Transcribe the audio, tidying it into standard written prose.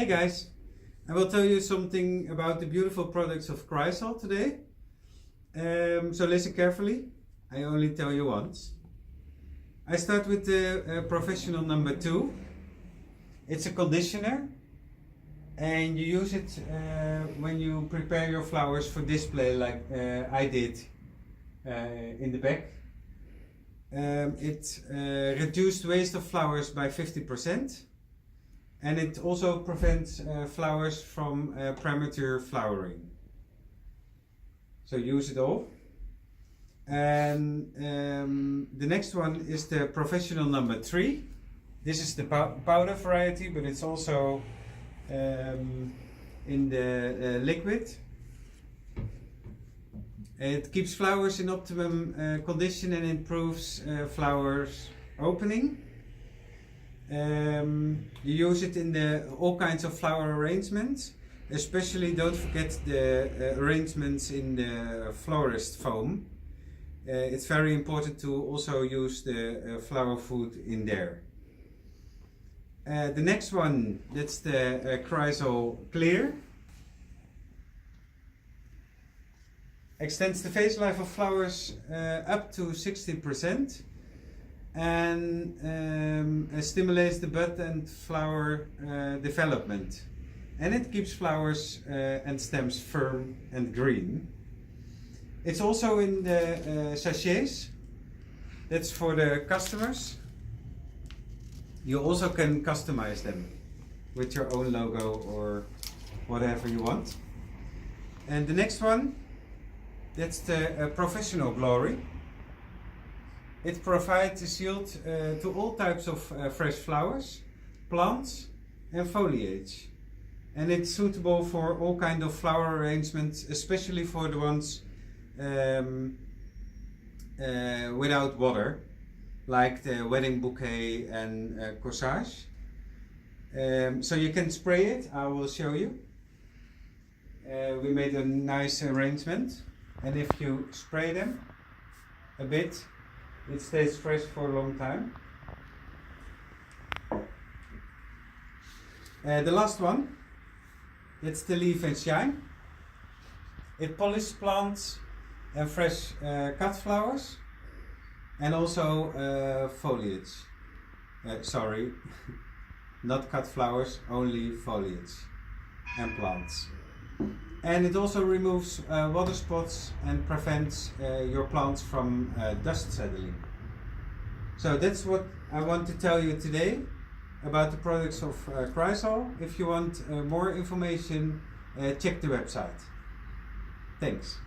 Hey guys, I will tell you something about the beautiful products of Chrysal today. So listen carefully, I only tell you once. I start with the professional number 2. It's a conditioner and you use it when you prepare your flowers for display like I did in the back. It reduced waste of flowers by 50%. And it also prevents flowers from premature flowering. So use it all. And the next one is the professional number 3. This is the powder variety, but it's also in the liquid. It keeps flowers in optimum condition and improves flowers opening. You use it in all kinds of flower arrangements, especially don't forget the arrangements in the Florist foam. It's very important to also use the flower food in there. The next one, that's the Chrysal Clear. Extends the phase life of flowers up to 60%. And stimulates the bud and flower development, and it keeps flowers and stems firm and green. It's also in the sachets. That's for the customers. You also can customize them with your own logo or whatever you want. And the next one, that's the Professional Glory. It provides a shield to all types of fresh flowers, plants and foliage. And it's suitable for all kinds of flower arrangements, especially for the ones without water, like the wedding bouquet and corsage. So you can spray it, I will show you. We made a nice arrangement, and if you spray them a bit, it stays fresh for a long time. The last one, it's the Leaf and Shine. It polishes plants and fresh cut flowers, and also foliage. Sorry, not cut flowers, only foliage and plants. And it also removes water spots and prevents your plants from dust settling. So that's what I want to tell you today about the products of Chrysal. If you want more information, check the website. Thanks.